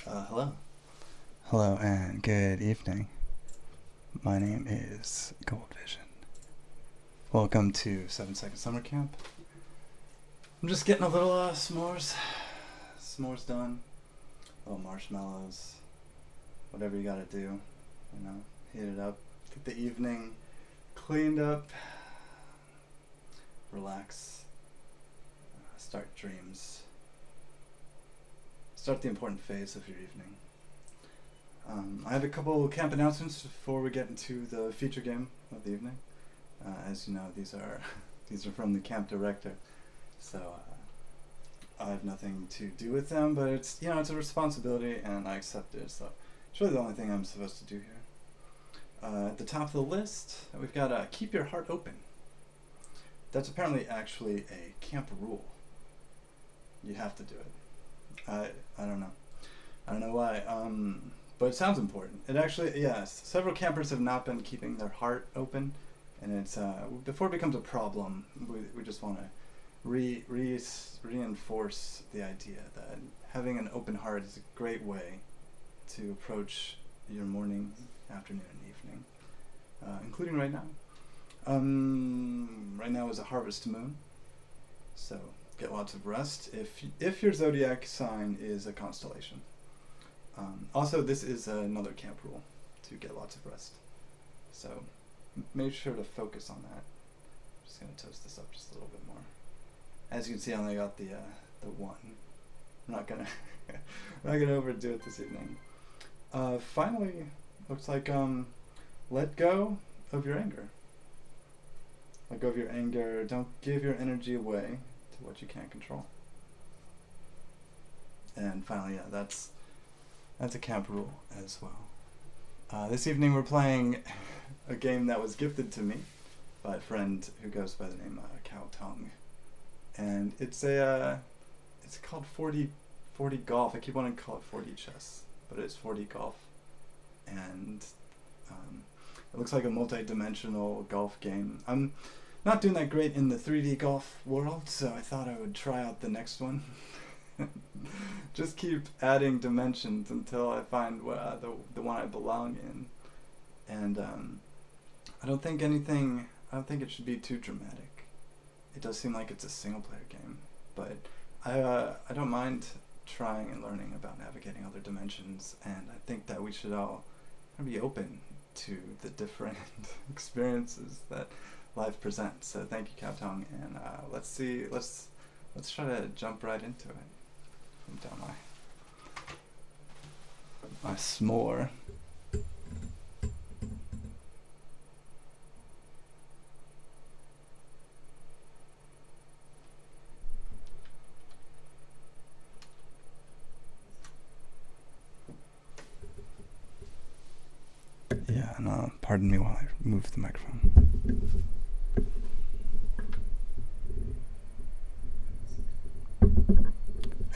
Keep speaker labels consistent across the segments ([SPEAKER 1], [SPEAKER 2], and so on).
[SPEAKER 1] Hello.
[SPEAKER 2] Hello and good evening. My name is Gold Vision. Welcome to 7 Second Summer Camp. I'm just getting a little s'mores done. Little marshmallows. Whatever you gotta do. Heat it up. Get the evening cleaned up. Relax. Start dreams. Start the important phase of your evening. I have a couple camp announcements before we get into the feature game of the evening. As you know, these are from the camp director, so I have nothing to do with them. But it's a responsibility, and I accept it. So it's really the only thing I'm supposed to do here. At the top of the list, we've got keep your heart open. That's apparently actually a camp rule. You have to do it. I don't know. I don't know why. But it sounds important. It actually, yes. Several campers have not been keeping their heart open, and it's before it becomes a problem. We just want to reinforce the idea that having an open heart is a great way to approach your morning, afternoon, and evening, including right now. Right now is a harvest moon, so get lots of rest. If your zodiac sign is a constellation. Also, this is another camp rule to get lots of rest. So make sure to focus on that. I'm just going to toast this up just a little bit more. As you can see, I only got the one. I'm not gonna overdo it this evening. Finally, looks like let go of your anger. Let go of your anger. Don't give your energy away to what you can't control. And finally, that's a camp rule as well. This evening we're playing a game that was gifted to me by a friend who goes by the name Cao Tong, and it's called 40 Golf. I keep wanting to call it 40 Chess, but it's 40 Golf, and it looks like a multi-dimensional golf game. I'm not doing that great in the 3D golf world, so I thought I would try out the next one. Just keep adding dimensions until I find the one I belong in, and I don't think it should be too dramatic. It does seem like it's a single player game, but I don't mind trying and learning about navigating other dimensions, and I think that we should all be open to the different experiences that life presents. So thank you, Cao Tong, and let's try to jump right into it. Down my s'more. Yeah, no, pardon me while I move the microphone.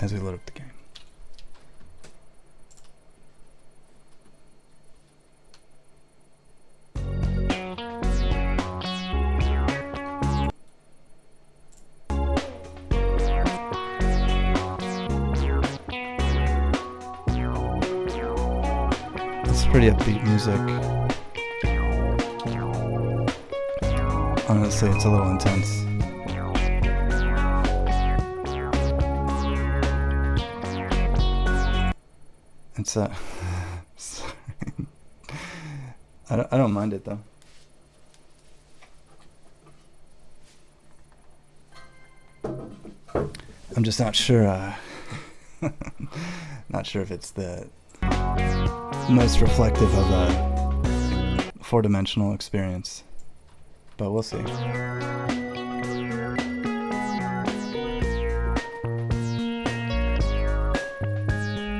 [SPEAKER 2] As we load up the game. It's pretty upbeat music. Honestly, it's a little intense. It's sorry. I don't mind it though. I'm just not sure not sure if it's the most reflective of a four-dimensional experience, but we'll see.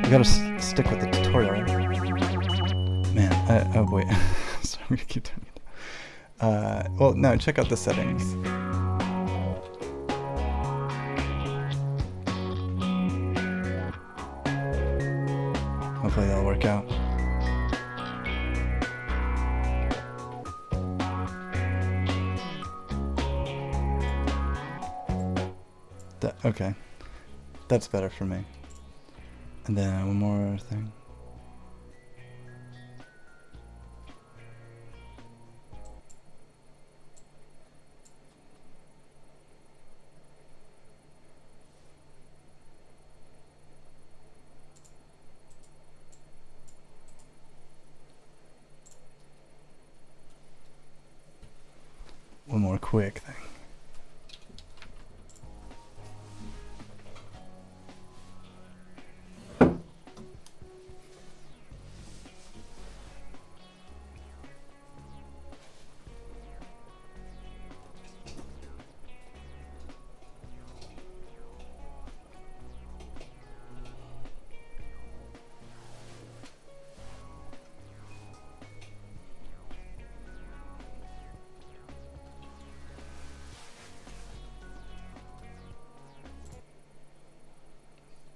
[SPEAKER 2] We gotta stick with the tutorial, right? Man, oh wait. Sorry, I'm gonna keep turning it down. Well, no, check out the settings. Hopefully that'll work out. Okay. That's better for me. And then one more thing. One more quick thing.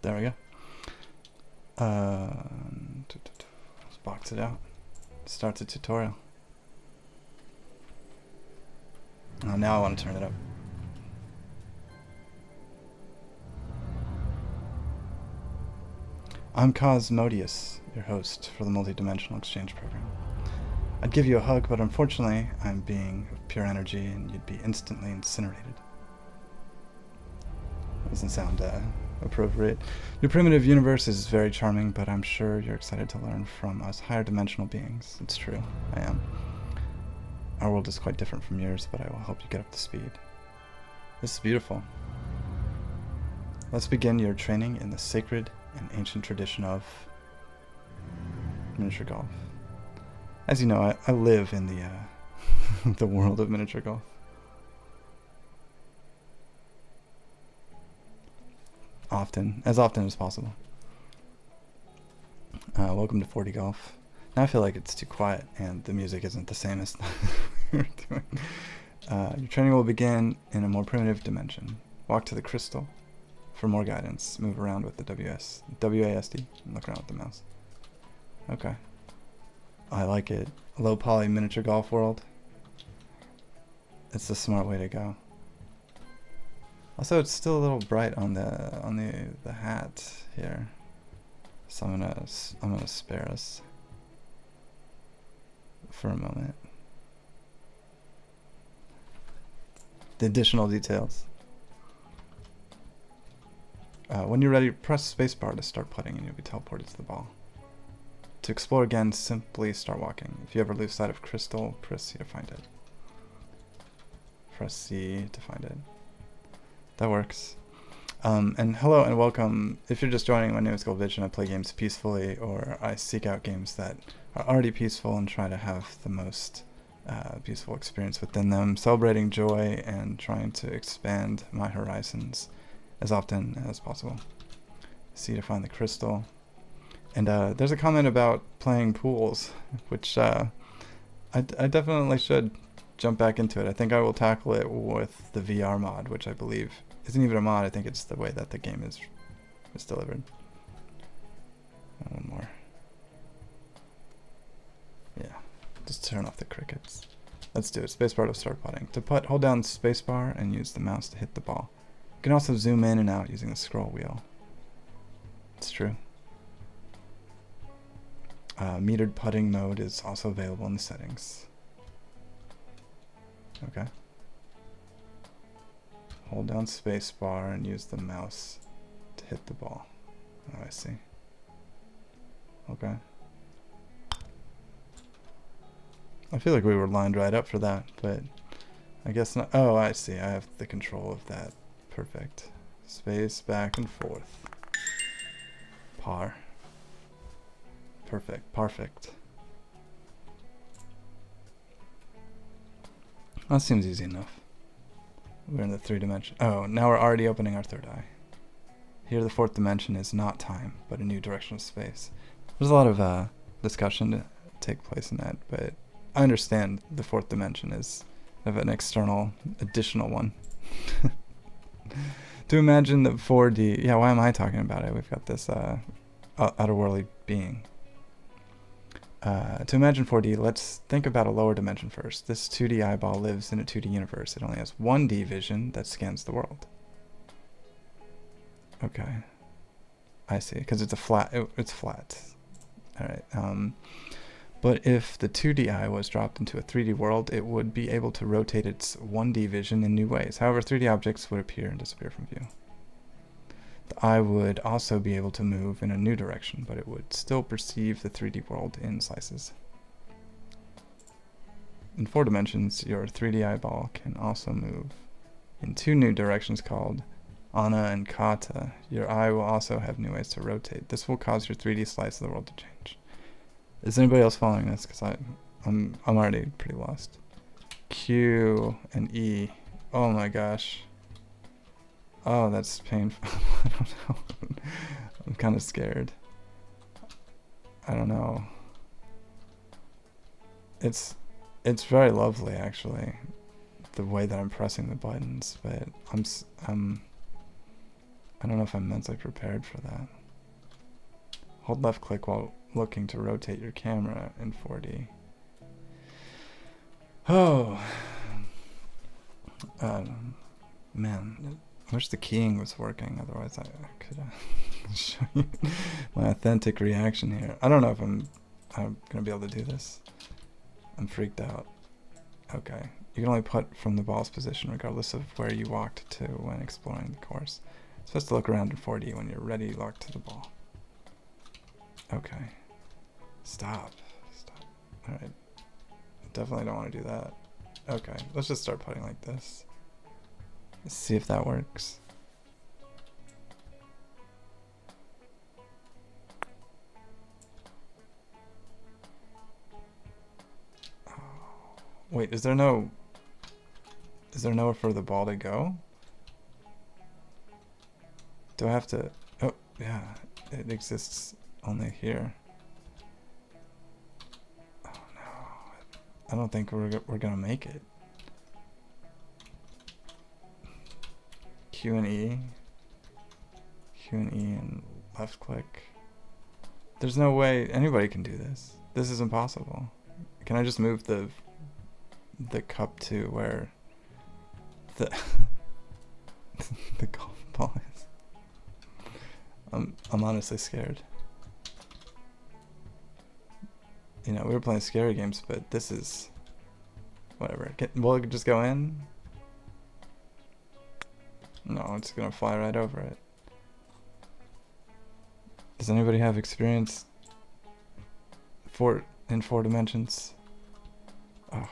[SPEAKER 2] There we go. Let's box it out. Start the tutorial. Oh, now I want to turn it up. I'm Cosmodius, your host for the Multidimensional Exchange Program. I'd give you a hug, but unfortunately, I'm being of pure energy and you'd be instantly incinerated. Doesn't sound appropriate. Your primitive universe is very charming, but I'm sure you're excited to learn from us higher dimensional beings. It's true, I am. Our world is quite different from yours, but I will help you get up to speed. This is beautiful. Let's begin your training in the sacred and ancient tradition of miniature golf. As you know, I live in the the world of miniature golf. As often as possible. Welcome to 4D Golf. Now I feel like it's too quiet and the music isn't the same as we were doing. Your training will begin in a more primitive dimension. Walk to the crystal for more guidance. Move around with the WASD, and look around with the mouse. Okay. I like it. Low poly miniature golf world. It's the smart way to go. Also, it's still a little bright on the hat here, so I'm gonna spare us for a moment. The additional details. When you're ready, press spacebar to start putting, and you'll be teleported to the ball. To explore again, simply start walking. If you ever lose sight of crystal, press C to find it. Press C to find it. That works. And hello and welcome. If you're just joining, my name is Goldvision. I play games peacefully, or I seek out games that are already peaceful and try to have the most peaceful experience within them, celebrating joy and trying to expand my horizons as often as possible. See to find the crystal. And there's a comment about playing pools, which I definitely should jump back into it. I think I will tackle it with the VR mod, which I believe isn't even a mod. I think it's the way that the game is delivered. One more. Yeah, just turn off the crickets. Let's do it. Spacebar to start putting. To putt, hold down spacebar and use the mouse to hit the ball. You can also zoom in and out using the scroll wheel. It's true. Metered putting mode is also available in the settings. Okay. Hold down spacebar and use the mouse to hit the ball. Oh, I see. Okay. I feel like we were lined right up for that, but I guess not. Oh, I see. I have the control of that. Perfect. Space back and forth. Par. Perfect. Perfect. That seems easy enough. We're in the 3-dimension. Oh, now we're already opening our third eye. Here the 4th dimension is not time, but a new direction of space. There's a lot of discussion to take place in that, but I understand the 4th dimension is of an external, additional one. To imagine the 4D... Yeah, why am I talking about it? We've got this outerworldly being. To imagine 4D, let's think about a lower dimension first. This 2D eyeball lives in a 2D universe. It only has 1D vision that scans the world. Okay. I see, because it's a flat. It's flat. All right. But if the 2D eye was dropped into a 3D world, it would be able to rotate its 1D vision in new ways. However, 3D objects would appear and disappear from view. The eye would also be able to move in a new direction, but it would still perceive the 3D world in slices. In 4 dimensions, your 3D eyeball can also move in 2 new directions called Ana and Kata. Your eye will also have new ways to rotate. This will cause your 3D slice of the world to change. Is anybody else following this? Because I'm already pretty lost. Q and E. Oh my gosh. Oh, that's painful. I don't know. I'm kind of scared. I don't know. It's very lovely, actually, the way that I'm pressing the buttons, but I don't know if I'm mentally prepared for that. Hold left click while looking to rotate your camera in 4D. Oh, man, I wish the keying was working. Otherwise, I could show you my authentic reaction here. I don't know if I'm gonna be able to do this. I'm freaked out. Okay, you can only put from the ball's position regardless of where you walked to when exploring the course. It's supposed to look around in 4D when you're ready locked to the ball. Okay. Stop. Alright. Definitely don't want to do that. Okay, let's just start putting like this. Let's see if that works. Oh. Wait, is there nowhere for the ball to go? Do I have to... Oh, yeah. It exists only here. Oh no. I don't think we're gonna make it. Q and E and left click. There's no way anybody can do this. This is impossible. Can I just move the cup to where the the golf ball is? I'm honestly scared. You know, we were playing scary games, but this is whatever. Will it just go in? No, it's gonna fly right over it. Does anybody have experience in 4 dimensions? Oh.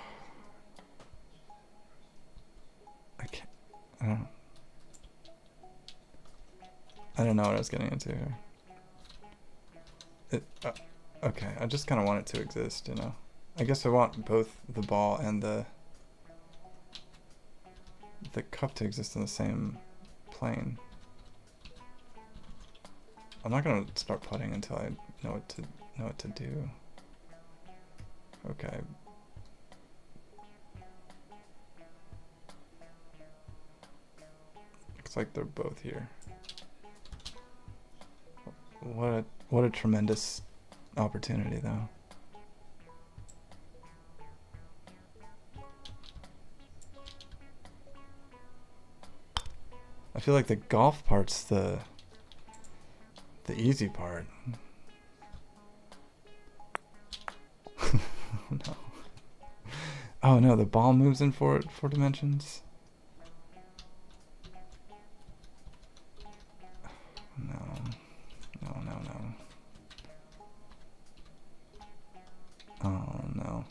[SPEAKER 2] I don't know what I was getting into here. Okay, I just kind of want it to exist, you know. I guess I want both the ball and the cup to exist in the same plane. I'm not gonna start putting until I know what to do. Okay. Looks like they're both here. What a tremendous opportunity, though. I feel like the golf part's the easy part. Oh no. Oh no, the ball moves in 4 dimensions. No. Oh no.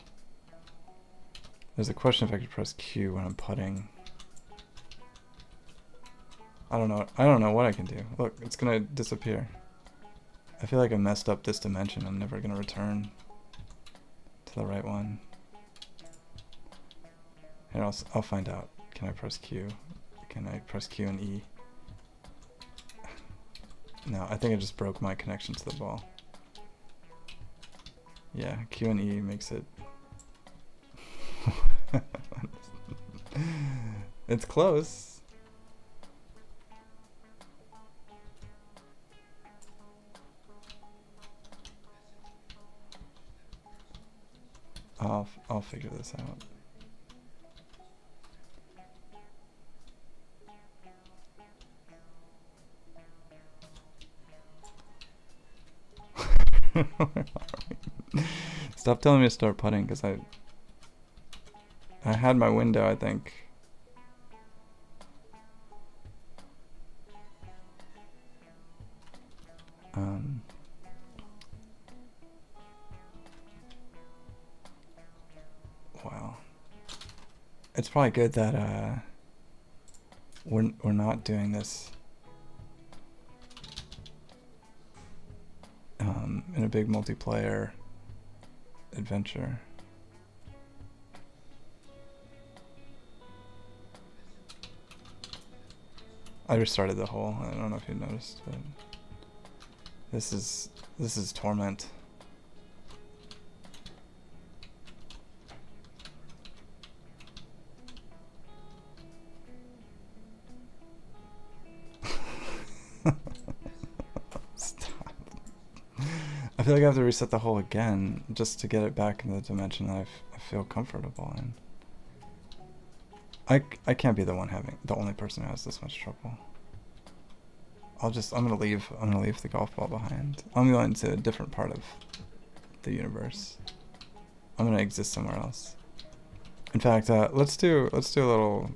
[SPEAKER 2] There's a question if I could press Q when I'm putting. I don't know what I can do. Look, it's gonna disappear. I feel like I messed up this dimension. I'm never gonna return to the right one. Here, I'll find out. Can I press Q? Can I press Q and E? No, I think I just broke my connection to the ball. Yeah, Q and E makes it... It's close. I'll figure this out. Stop telling me to start putting, because I had my window, I think. Wow. It's probably good that we're not doing this in a big multiplayer adventure. I restarted the hole. I don't know if you noticed, but this is torment. Stop. I feel like I have to reset the hole again just to get it back in the dimension that I feel comfortable in. I can't be the only person who has this much trouble. I'm gonna leave the golf ball behind. I'm going to a different part of the universe. I'm gonna exist somewhere else. In fact, let's do a little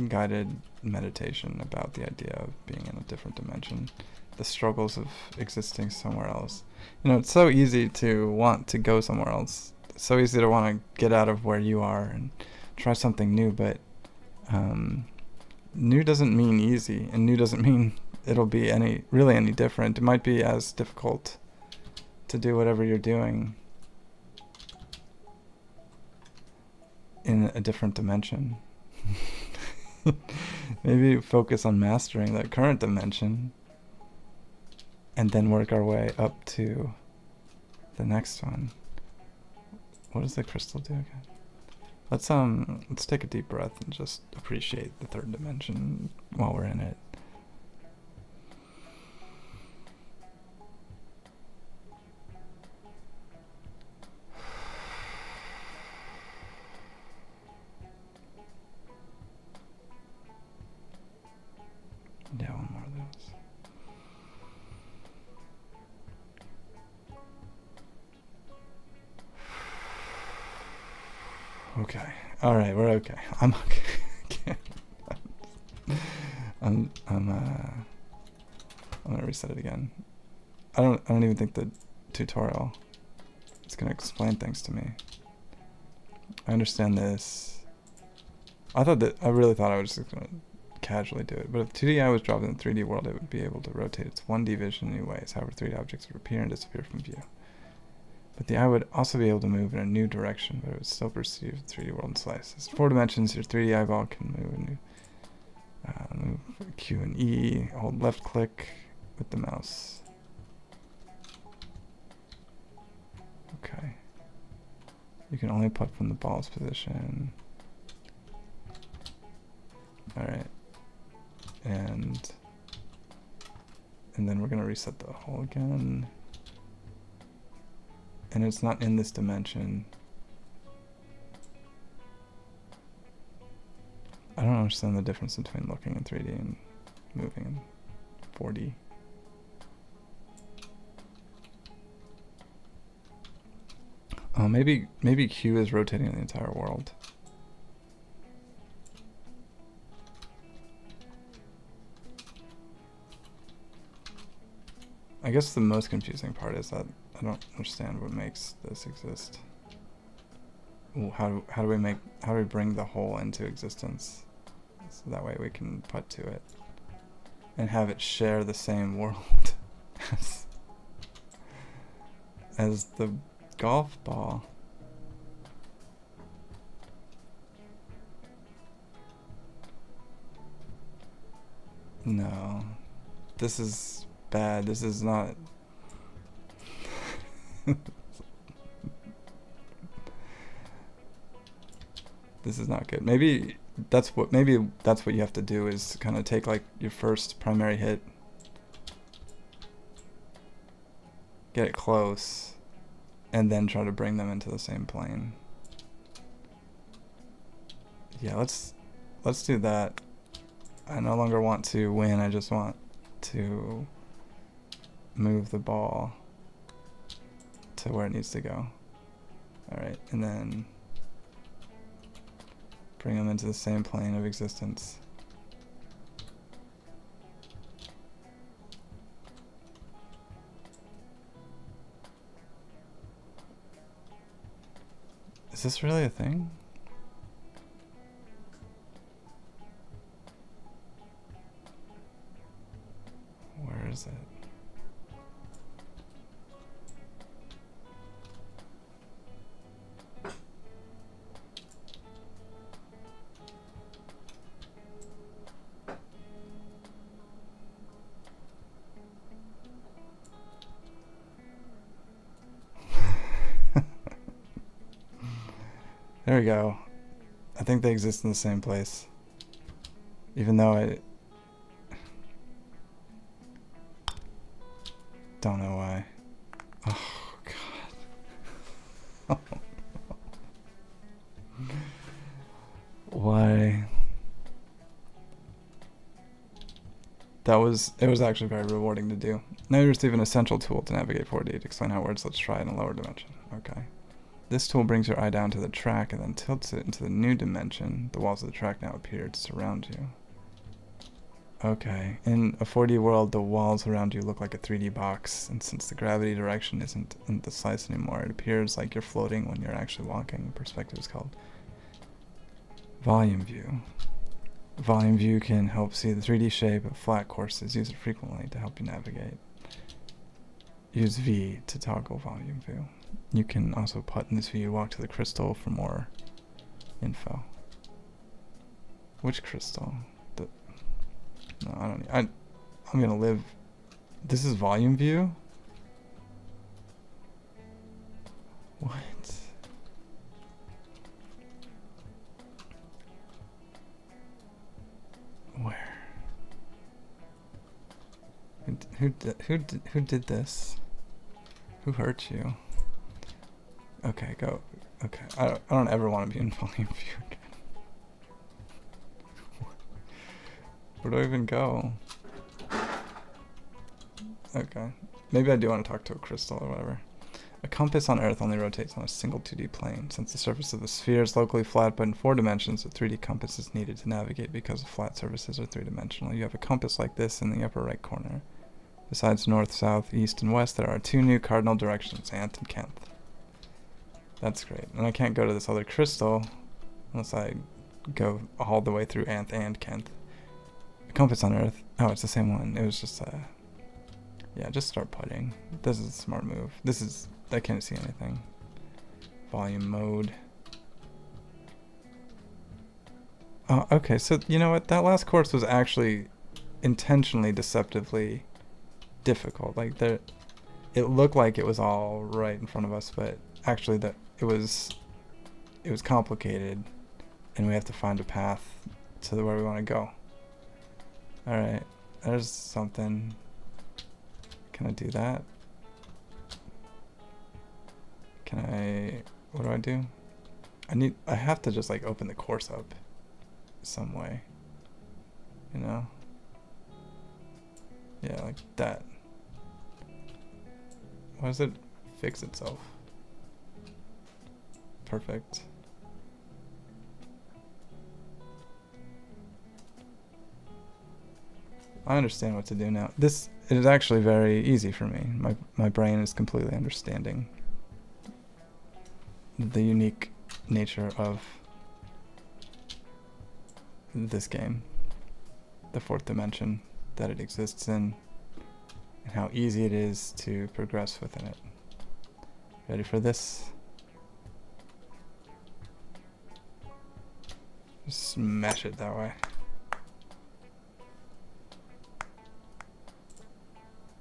[SPEAKER 2] guided meditation about the idea of being in a different dimension, the struggles of existing somewhere else. You know, it's so easy to want to go somewhere else. It's so easy to want to get out of where you are and try something new, but new doesn't mean easy, and new doesn't mean it'll be really any different. It might be as difficult to do whatever you're doing in a different dimension. Maybe focus on mastering that current dimension and then work our way up to the next one. What does the crystal do again? Let's take a deep breath and just appreciate the third dimension while we're in it. Yeah, one more of those. Okay. All right, we're okay. I'm okay. I'm gonna reset it again. I don't even think the tutorial is gonna explain things to me. I understand this. I really thought I was just gonna casually do it, but if 2D was dropped in the 3D world, it would be able to rotate its 1D vision in new ways. However, 3D objects would appear and disappear from view. But the eye would also be able to move in a new direction, but it would still perceive the 3D world in slices. 4 dimensions, your 3D eyeball can move Q and E, hold left click with the mouse. Okay. You can only putt from the ball's position. Alright. And then we're going to reset the hole again. And it's not in this dimension. I don't understand the difference between looking in 3D and moving in 4D. Oh, maybe Q is rotating the entire world. I guess the most confusing part is that I don't understand what makes this exist. How do we bring the hole into existence so that way we can putt to it and have it share the same world as the golf ball? No, this is bad. This is not. This is not good. Maybe that's what you have to do, is kind of take like your first primary hit, get it close, and then try to bring them into the same plane. Yeah, let's do that. I no longer want to win, I just want to move the ball to where it needs to go. Alright, and then bring them into the same plane of existence. Is this really a thing? Where is it? There we go. I think they exist in the same place. Even though I don't know why. Oh, God. Why? It was actually very rewarding to do. Now you receive an essential tool to navigate 4D to explain how words let's try in a lower dimension. Okay. This tool brings your eye down to the track and then tilts it into the new dimension. The walls of the track now appear to surround you. Okay, in a 4D world, the walls around you look like a 3D box, and since the gravity direction isn't in the slice anymore, it appears like you're floating when you're actually walking. The perspective is called volume view. Volume view can help see the 3D shape of flat courses. Use it frequently to help you navigate. Use V to toggle volume view. You can also put in this view, walk to the crystal for more info. Which crystal? No, I don't need, I'm gonna live. This is volume view? What? Where? Who did this? Who hurt you? Okay, go. Okay, I don't ever want to be in volume view again. Where do I even go? Okay, maybe I do want to talk to a crystal or whatever. A compass on Earth only rotates on a single 2D plane. Since the surface of the sphere is locally flat but in 4 dimensions, a 3D compass is needed to navigate because flat surfaces are 3-dimensional. You have a compass like this in the upper right corner. Besides north, south, east, and west, there are 2 new cardinal directions, Anth and Kenth. That's great. And I can't go to this other crystal unless I go all the way through Anth and Kenth. A compass on Earth. Oh, it's the same one. It was just, yeah, just start putting. This is a smart move. This is, I can't see anything. Volume mode. Oh, okay, so you know what? That last course was actually intentionally deceptively difficult. Like, it looked like it was all right in front of us, but actually that it was complicated, and we have to find a path to where we want to go. Alright, there's something. Can I do that? Can I, what do I do? I have to just like open the course up some way, you know? Yeah, like that. Why does it fix itself? Perfect. I understand what to do now. This it is actually very easy for me. My brain is completely understanding the unique nature of this game, the 4th dimension that it exists in, and how easy it is to progress within it. Ready for this? Just smash it that way.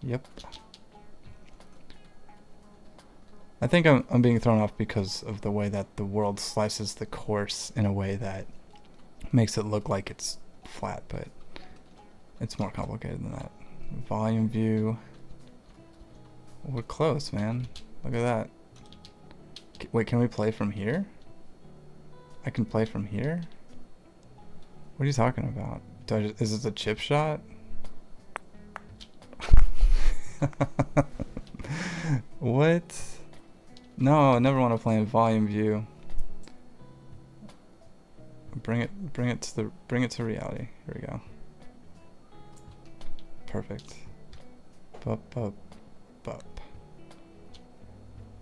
[SPEAKER 2] Yep. I think I'm being thrown off because of the way that the world slices the course in a way that makes it look like it's flat, but it's more complicated than that. Volume view. We're close, man. Look at that. Wait, can we play from here? I can play from here? What are you talking about? Is this a chip shot? What? No, I never want to play in volume view. Bring it to reality. Here we go. Perfect. Bup, bup, bup.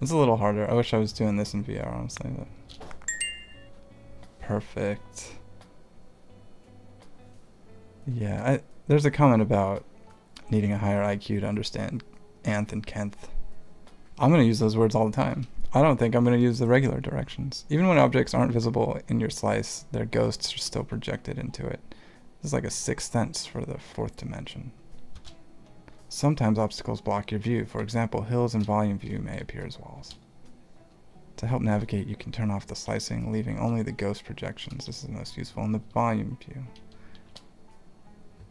[SPEAKER 2] It's a little harder. I wish I was doing this in VR, honestly. But perfect. Yeah, there's a comment about needing a higher IQ to understand Anth and Kenth. I'm going to use those words all the time. I don't think I'm going to use the regular directions. Even when objects aren't visible in your slice, their ghosts are still projected into it. This is like a sixth sense for the fourth dimension. Sometimes obstacles block your view. For example, hills in volume view may appear as walls. To help navigate, you can turn off the slicing, leaving only the ghost projections. This is most useful in the volume view.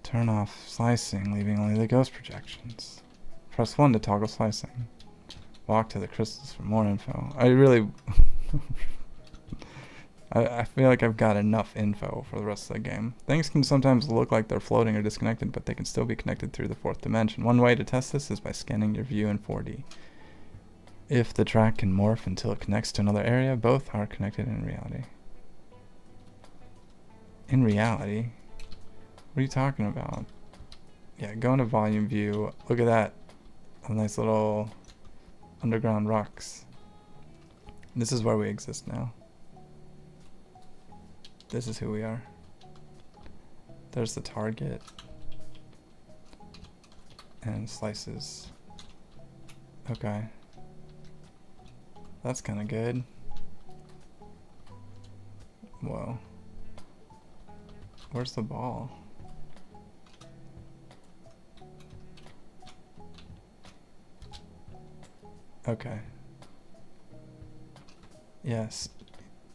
[SPEAKER 2] Turn off slicing, leaving only the ghost projections. Press 1 to toggle slicing. Walk to the crystals for more info. I really... I feel like I've got enough info for the rest of the game. Things can sometimes look like they're floating or disconnected, but they can still be connected through the fourth dimension. One way to test this is by scanning your view in 4D. If the track can morph until it connects to another area, both are connected in reality. In reality? What are you talking about? Yeah, go into volume view. Look at that. A nice little underground rocks. This is where we exist now. This is who we are. There's the target. And slices. Okay. That's kind of good. Whoa. Where's the ball? Okay. Yes.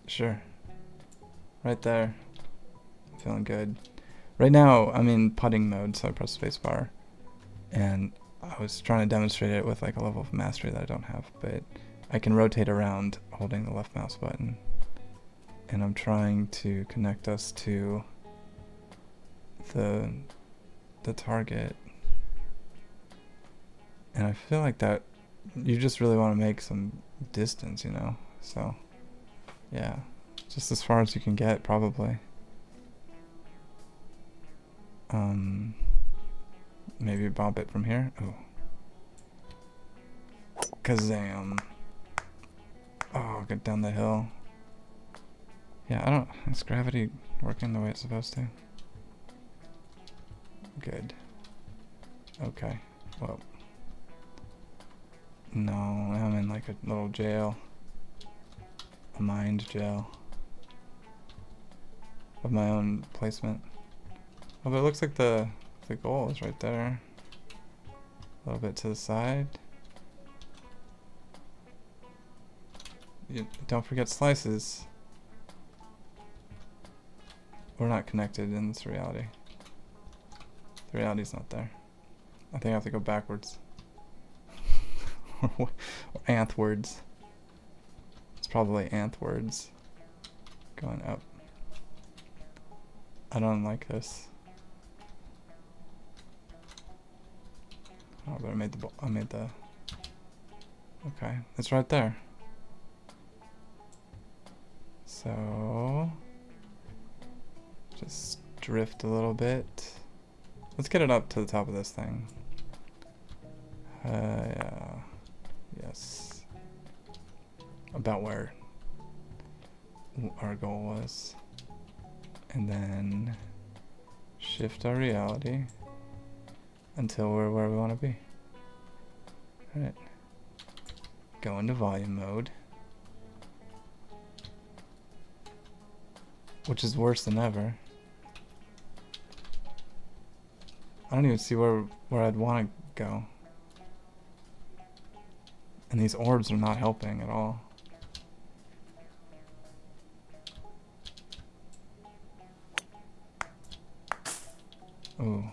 [SPEAKER 2] Sure. Right there. Feeling good. Right now, I'm in putting mode, so I press spacebar. And I was trying to demonstrate it with like a level of mastery that I don't have, but I can rotate around holding the left mouse button. And I'm trying to connect us to the target. And I feel like that you just really want to make some distance, you know? So, yeah. Just as far as you can get, probably. Maybe bump it from here. Oh. Kazam. Oh, get down the hill. Yeah, is gravity working the way it's supposed to? Good. Okay. Well. No, I'm in like a little jail. A mind jail. Of my own placement. Oh, but it looks like the goal is right there. A little bit to the side. Don't forget slices. We're not connected in this reality. The reality's not there. I think I have to go backwards. Or anthwards. It's probably anthwards. Going up. I don't like this. Oh, but I made the. Okay, it's right there. So just drift a little bit. Let's get it up to the top of this thing. Yeah. Yes. About where our goal was. And then shift our reality until we're where we want to be. Alright. Go into volume mode. Which is worse than ever. I don't even see where I'd want to go. And these orbs are not helping at all. Ooh.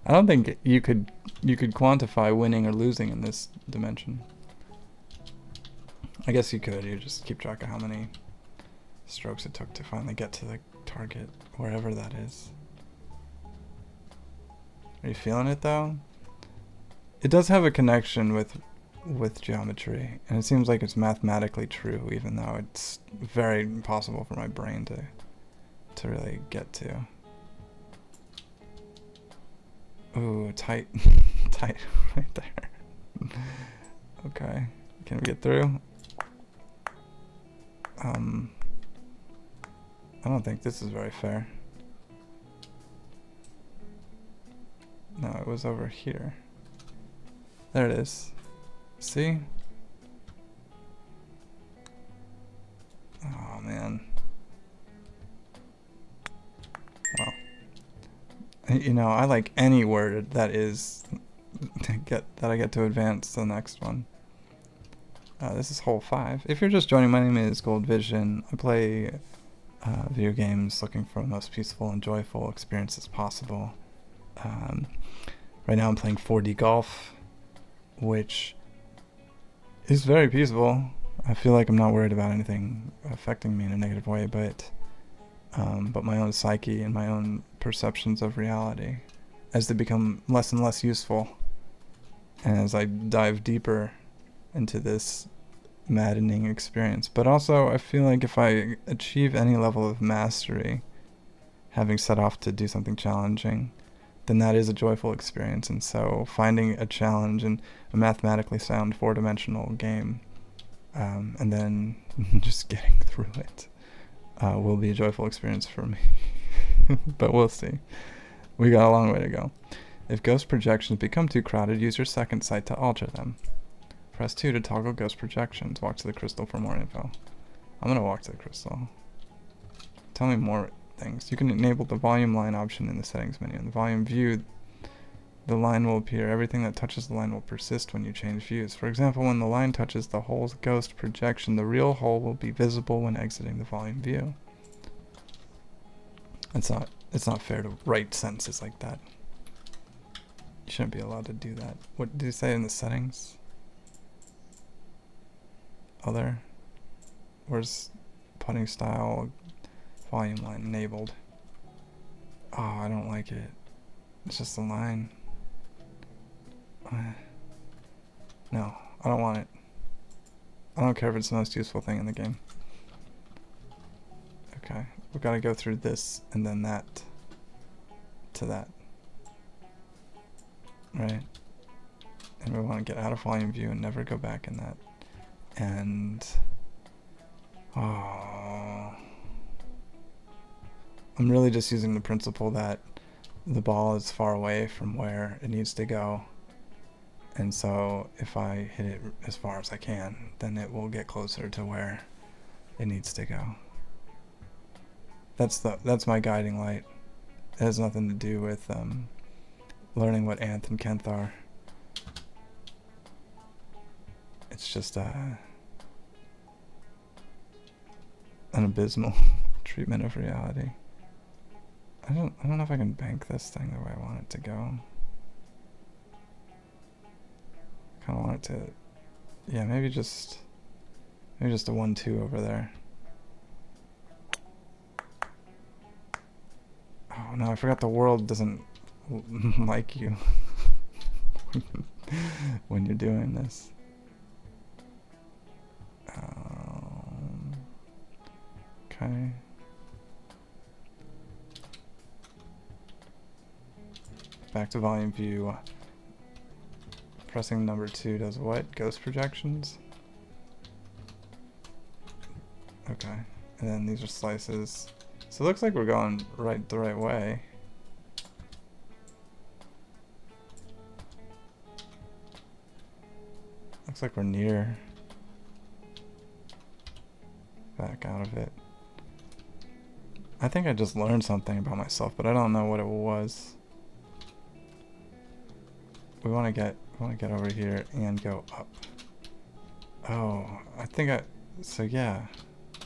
[SPEAKER 2] I don't think you could quantify winning or losing in this dimension. I guess you could. You just keep track of how many strokes it took to finally get to the target, wherever that is. Are you feeling it though? It does have a connection with geometry, and it seems like it's mathematically true, even though it's very impossible for my brain to really get to. Ooh, tight, tight right there. Okay, can we get through? I don't think this is very fair. No, it was over here. There it is. See? Oh man. Well, you know, I like any word that is that I get to advance to the next one. This is hole 5. If you're just joining, my name is Gold Vision. I play video games looking for the most peaceful and joyful experiences possible. Right now I'm playing 4D golf, which is very peaceful. I feel like I'm not worried about anything affecting me in a negative way, but my own psyche and my own perceptions of reality, as they become less and less useful, and as I dive deeper into this maddening experience. But also, I feel like if I achieve any level of mastery, having set off to do something challenging, then that is a joyful experience. And so finding a challenge in a mathematically sound 4-dimensional game, and then just getting through it, will be a joyful experience for me. But we'll see. We got a long way to go. If ghost projections become too crowded, use your second sight to alter them. Press 2 to toggle ghost projections. Walk to the crystal for more info. I'm gonna walk to the crystal. Tell me more things. You can enable the volume line option in the settings menu. In the volume view, the line will appear. Everything that touches the line will persist when you change views. For example, when the line touches the hole's ghost projection, the real hole will be visible when exiting the volume view. It's not fair to write sentences like that. You shouldn't be allowed to do that. What did you say in the settings? Other? Where's putting style volume line enabled? Oh, I don't like it. It's just a line. No, I don't want it. I don't care if it's the most useful thing in the game. Okay, we've got to go through this and then that to that. Right? And we want to get out of volume view and never go back in that. And I'm really just using the principle that the ball is far away from where it needs to go, and so if I hit it as far as I can, then it will get closer to where it needs to go. That's my guiding light. It has nothing to do with learning what Nth and Kth are. It's just an abysmal treatment of reality. I don't know if I can bank this thing the way I want it to go. Kind of want it to, yeah, maybe just a 1-2 over there. Oh no, I forgot the world doesn't like you when you're doing this. Okay. Back to volume view. Pressing number 2 does what? Ghost projections? Okay. And then these are slices. So it looks like we're going the right way. Looks like we're near. Back out of it. I think I just learned something about myself, but I don't know what it was. We want to get over here and go up. Oh, I think so yeah,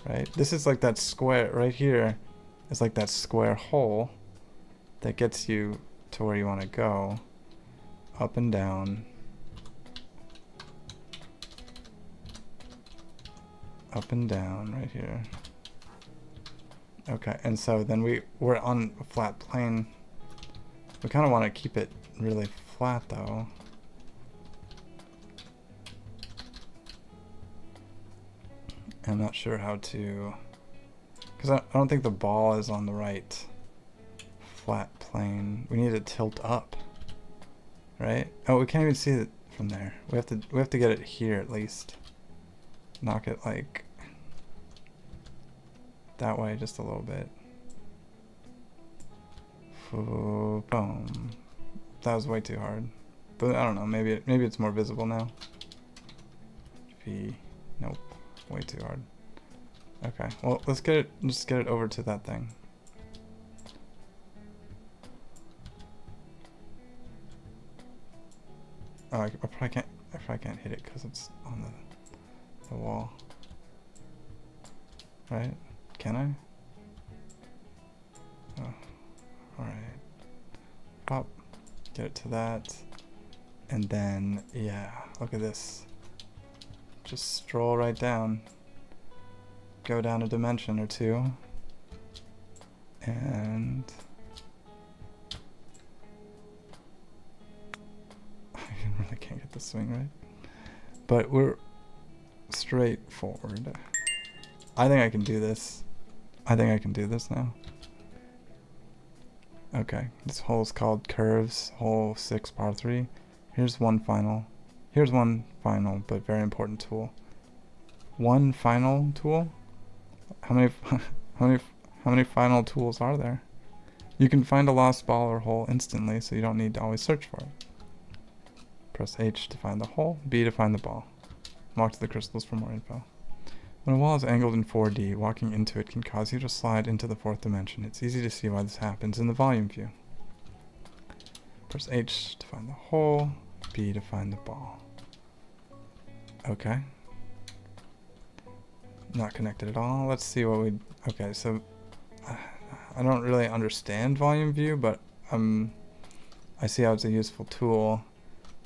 [SPEAKER 2] right? This is like that square right here. It's like that square hole that gets you to where you want to go. Up and down. Up and down right here. Okay, and so then we're on a flat plane. We kind of want to keep it really flat though. I'm not sure how to, because I don't think the ball is on the right flat plane. We need to tilt up, right? Oh, we can't even see it from there. We have to get it here at least. Knock it like that way just a little bit. Boom. That was way too hard, but I don't know. Maybe it's more visible now. V. Nope. Way too hard. Okay. Well, let's get it. Just get it over to that thing. Oh, I probably can't hit it because it's on the wall. Right? Can I? Oh. Alright. Pop. Get it to that. And then, yeah, look at this. Just stroll right down. Go down a dimension or two. And I really can't get the swing right. But we're straightforward. I think I can do this. I think I can do this now. Okay, this hole is called Curves, hole 6, par 3. Here's one final but very important tool. One final tool? How many final tools are there? You can find a lost ball or hole instantly, so you don't need to always search for it. Press H to find the hole, B to find the ball. Walk to the crystals for more info. When a wall is angled in 4D, walking into it can cause you to slide into the 4th dimension. It's easy to see why this happens in the volume view. Press H to find the hole, B to find the ball. Okay. Not connected at all. Let's see what we... Okay, so I don't really understand volume view, but I see how it's a useful tool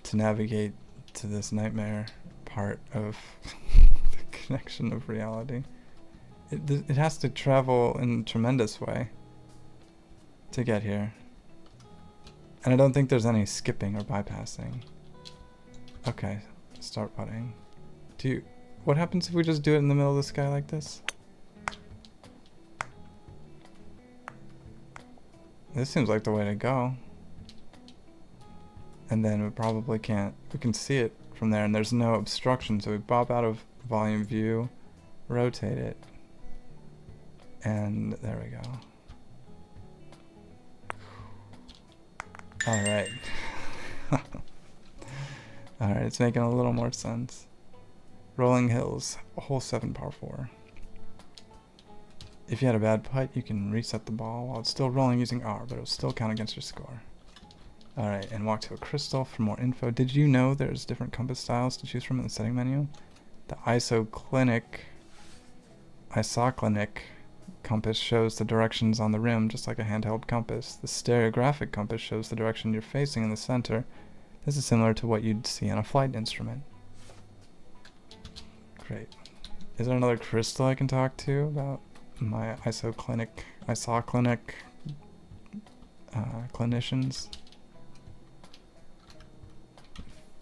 [SPEAKER 2] to navigate to this nightmare part of connection of reality. It has to travel in a tremendous way to get here. And I don't think there's any skipping or bypassing. Okay, start putting. What happens if we just do it in the middle of the sky like this? This seems like the way to go. And then we probably can't, we can see it from there and there's no obstruction, so we pop out of volume view, rotate it, and there we go. Alright. Alright, it's making a little more sense. Rolling Hills, hole 7, par 4. If you had a bad putt, you can reset the ball while it's still rolling using R, but it'll still count against your score. Alright, and walk to a crystal for more info. Did you know there's different compass styles to choose from in the setting menu? The isoclinic compass shows the directions on the rim, just like a handheld compass. The stereographic compass shows the direction you're facing in the center. This is similar to what you'd see on a flight instrument. Great. Is there another crystal I can talk to about my isoclinic clinicians?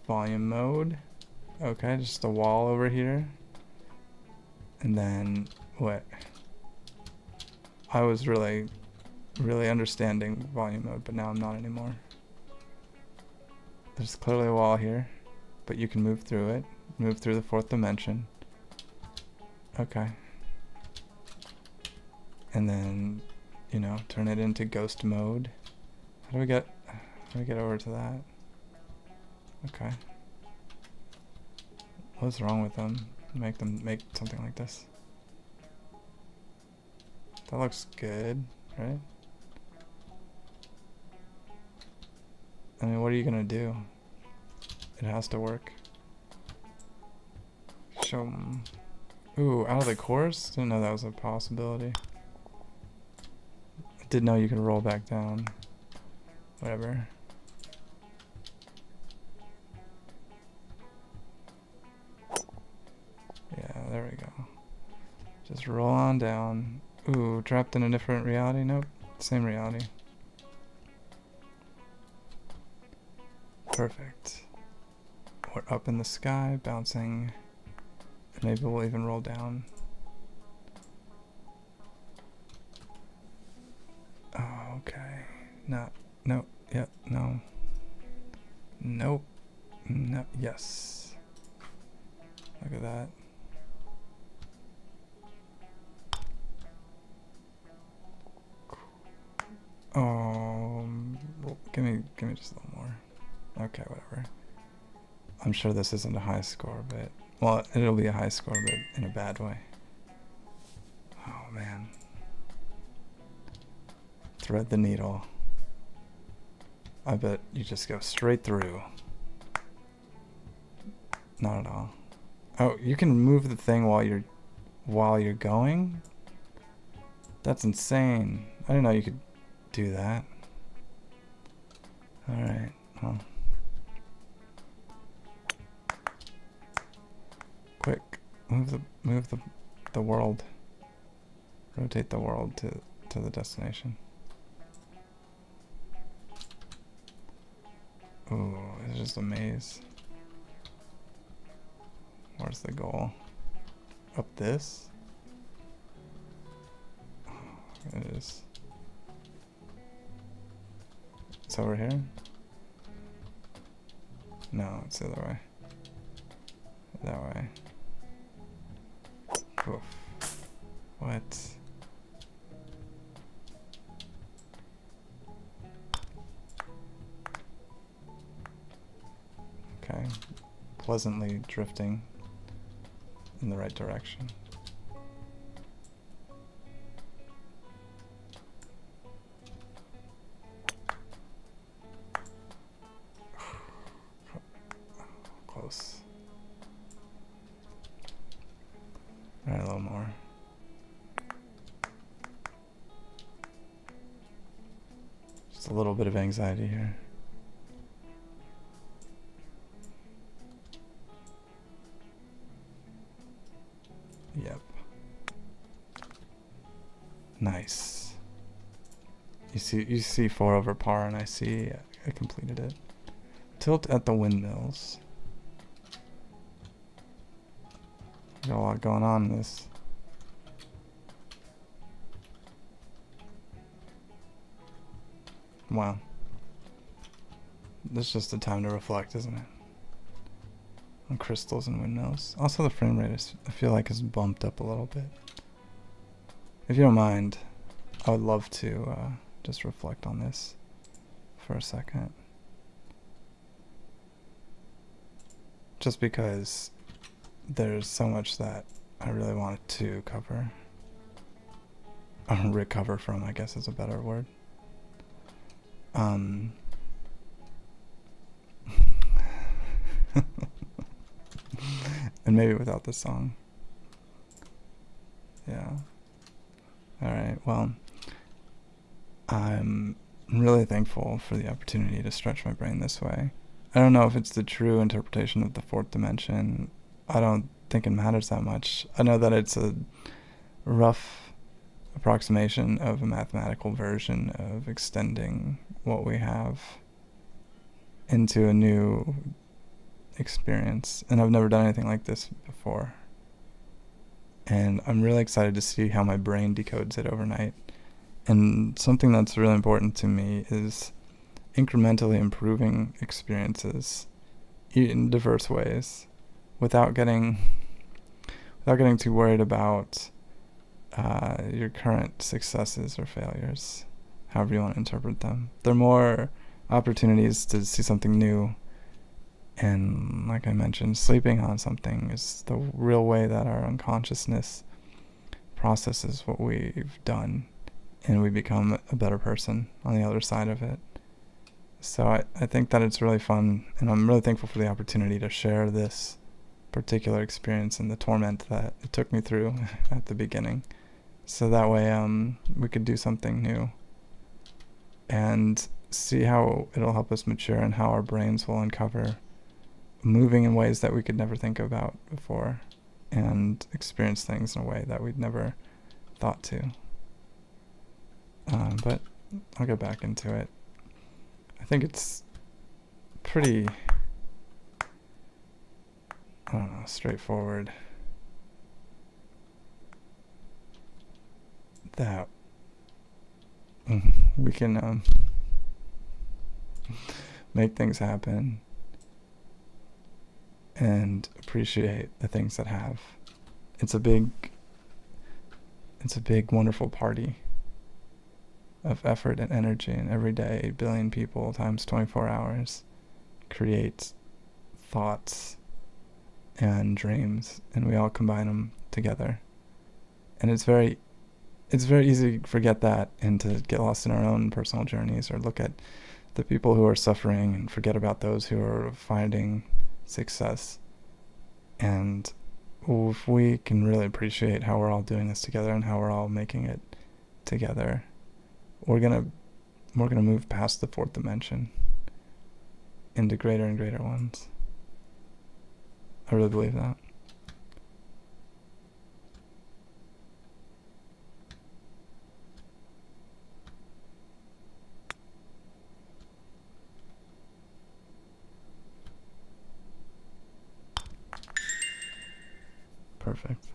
[SPEAKER 2] Volume mode. Okay, just a wall over here. And then what? I was really understanding volume mode, but now I'm not anymore. There's clearly a wall here, but you can move through it. Move through the 4th dimension. Okay. And then, you know, turn it into ghost mode. How do we get over to that? Okay. What's wrong with them? Make something like this. That looks good, right? I mean, what are you gonna do? It has to work. Show 'em. Ooh, out of the course? Didn't know that was a possibility. I did know you could roll back down. Whatever. Yeah, there we go. Just roll on down. Ooh, trapped in a different reality? Nope, same reality. Perfect. We're up in the sky, bouncing. And maybe we'll even roll down. Oh, okay. No. Yep, no. Nope. No, yes. Look at that. Well, give me just a little more. Okay, whatever. I'm sure this isn't a high score, but well, it'll be a high score, but in a bad way. Oh man. Thread the needle. I bet you just go straight through. Not at all. Oh, you can move the thing while you're going? That's insane. I didn't know you could do that. Alright, well. Quick, move the world. Rotate the world to the destination. Ooh, it's just a maze. Where's the goal? Up this? Oh, it is. It's over here? No, it's the other way. That way. Oof. What? Okay. Pleasantly drifting in the right direction. Close. Alright, a little more. Just a little bit of anxiety here. Yep. Nice. You see 4 over par, and I see I completed it. Tilt at the windmills. Got a lot going on in this. Wow. This is just a time to reflect, isn't it? On crystals and windmills. Also, the frame rate I feel like is bumped up a little bit. If you don't mind, I would love to just reflect on this for a second. Just because there's so much that I really wanted to cover. Or recover from, I guess is a better word. And maybe without the song. Yeah. Alright, well, I'm really thankful for the opportunity to stretch my brain this way. I don't know if it's the true interpretation of the 4th dimension. I don't think it matters that much. I know that it's a rough approximation of a mathematical version of extending what we have into a new experience, and I've never done anything like this before, and I'm really excited to see how my brain decodes it overnight. And something that's really important to me is incrementally improving experiences in diverse ways without getting too worried about your current successes or failures, however you want to interpret them. They're more opportunities to see something new. And like I mentioned, sleeping on something is the real way that our unconsciousness processes what we've done, and we become a better person on the other side of it. So I think that it's really fun, and I'm really thankful for the opportunity to share this particular experience and the torment that it took me through at the beginning. So that way we could do something new and see how it'll help us mature, and how our brains will uncover moving in ways that we could never think about before, and experience things in a way that we'd never thought to. But I'll get back into it. I think it's pretty, I don't know, straightforward. That we can make things happen and appreciate the things that have. It's a big, wonderful party of effort and energy, and every day 8 billion people times 24 hours create thoughts and dreams, and we all combine them together. And it's very easy to forget that and to get lost in our own personal journeys, or look at the people who are suffering and forget about those who are finding success. And if we can really appreciate how we're all doing this together and how we're all making it together, we're gonna move past the fourth dimension into greater and greater ones. I really believe that. Perfect.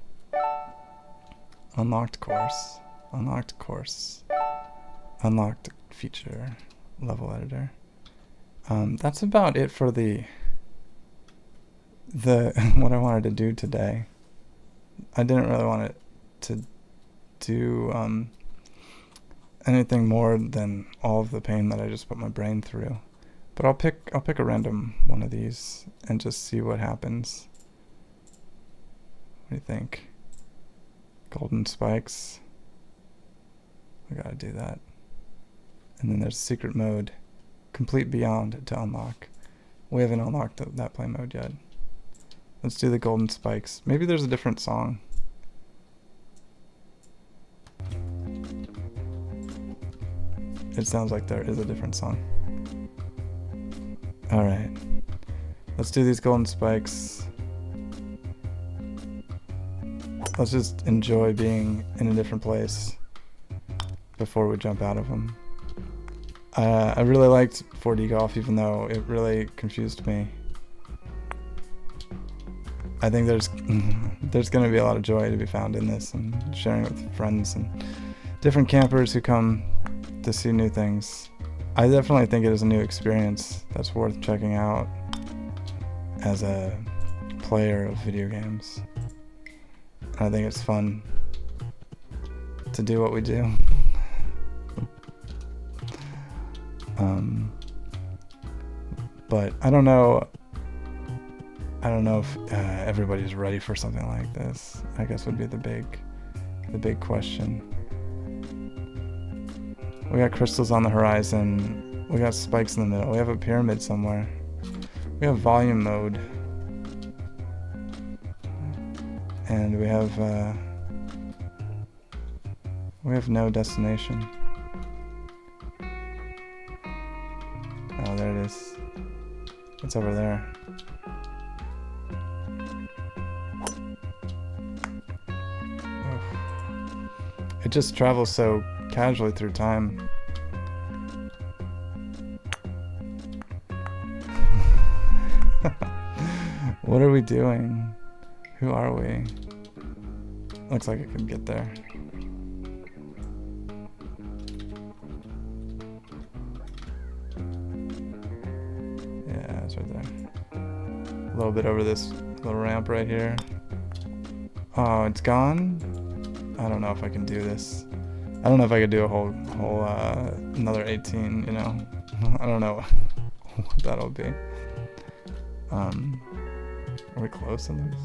[SPEAKER 2] Unlocked course. Unlocked course. Unlocked feature. Level editor. That's about it for the what I wanted to do today. I didn't really want it to do anything more than all of the pain that I just put my brain through. But I'll pick a random one of these and just see what happens. What do you think? Golden spikes. I gotta do that. And then there's secret mode. Complete beyond to unlock. We haven't unlocked that play mode yet. Let's do the golden spikes. Maybe there's a different song. It sounds like there is a different song. Alright. Let's do these golden spikes. Let's just enjoy being in a different place before we jump out of them. I really liked 4D golf, even though it really confused me. I think there's going to be a lot of joy to be found in this, and sharing it with friends and different campers who come to see new things. I definitely think it is a new experience that's worth checking out as a player of video games. I think it's fun to do what we do. But I don't know if everybody's ready for something like this. I guess would be the big question. We got crystals on the horizon. We got spikes in the middle. We have a pyramid somewhere. We have volume mode. And we have no destination. Oh, there it is. It's over there. It just travels so casually through time. What are we doing? Who are we? Looks like I can get there. Yeah, it's right there. A little bit over this little ramp right here. Oh, it's gone? I don't know if I can do this. I don't know if I could do a whole another 18, you know? I don't know what that'll be. Are we close on this?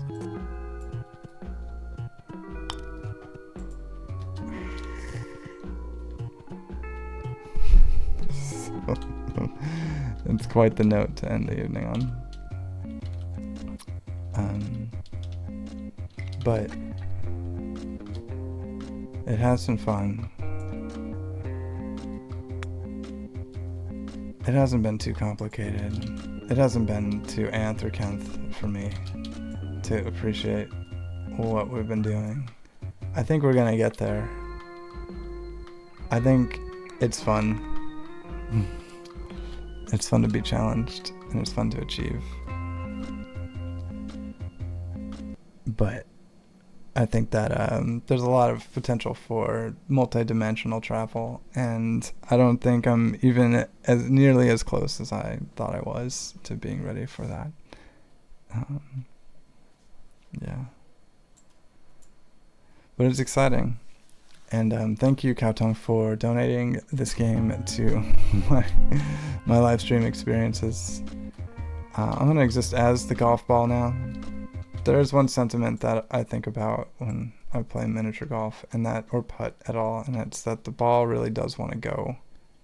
[SPEAKER 2] It's quite the note to end the evening on. But it has been fun. It hasn't been too complicated. It hasn't been too nth or tenth for me to appreciate what we've been doing. I think we're gonna get there. I think it's fun. It's fun to be challenged. and it's fun to achieve. But I think that there's a lot of potential for multi-dimensional travel, and I don't think I'm even as nearly as close as I thought I was to being ready for that. Yeah. But it's exciting. And thank you, Cowtongue, for donating this game to my live stream experiences. I'm going to exist as the golf ball now. There's one sentiment that I think about when I play miniature golf, or putt at all, and it's that the ball really does want to go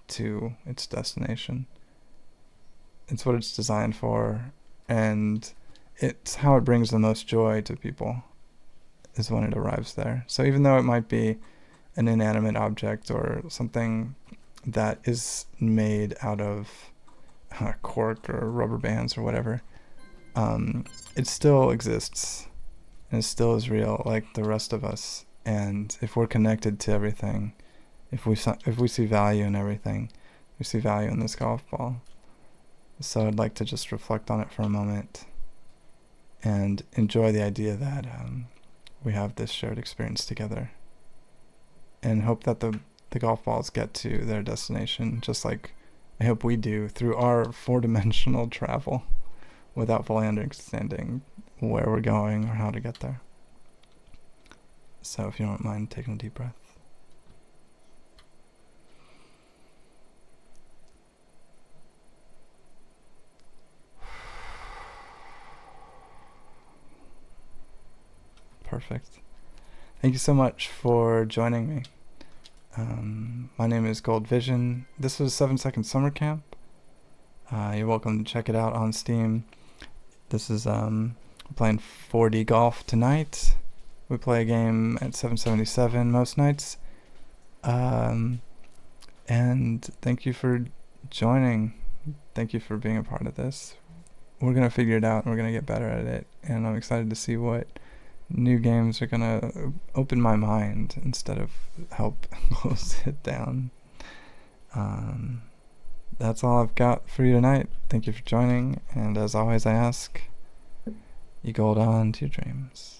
[SPEAKER 2] to its destination. It's what it's designed for, and it's how it brings the most joy to people, is when it arrives there. So even though it might be an inanimate object or something that is made out of cork or rubber bands or whatever, it still exists and it still is real like the rest of us. And if we're connected to everything, if we see value in everything, we see value in this golf ball. So I'd like to just reflect on it for a moment and enjoy the idea that we have this shared experience together, and hope that the golf balls get to their destination just like I hope we do through our 4-dimensional travel without fully understanding where we're going or how to get there. So if you don't mind taking a deep breath. Perfect. Thank you so much for joining me. My name is Gold Vision. This was 7 Second Summer Camp. You're welcome to check it out on Steam. This is playing 4D golf tonight. We play a game at 777 most nights. And thank you for joining. Thank you for being a part of this. We're going to figure it out and we're going to get better at it. And I'm excited to see what new games are going to open my mind instead of help close it down. That's all I've got for you tonight. Thank you for joining, and as always I ask, you go on to your dreams.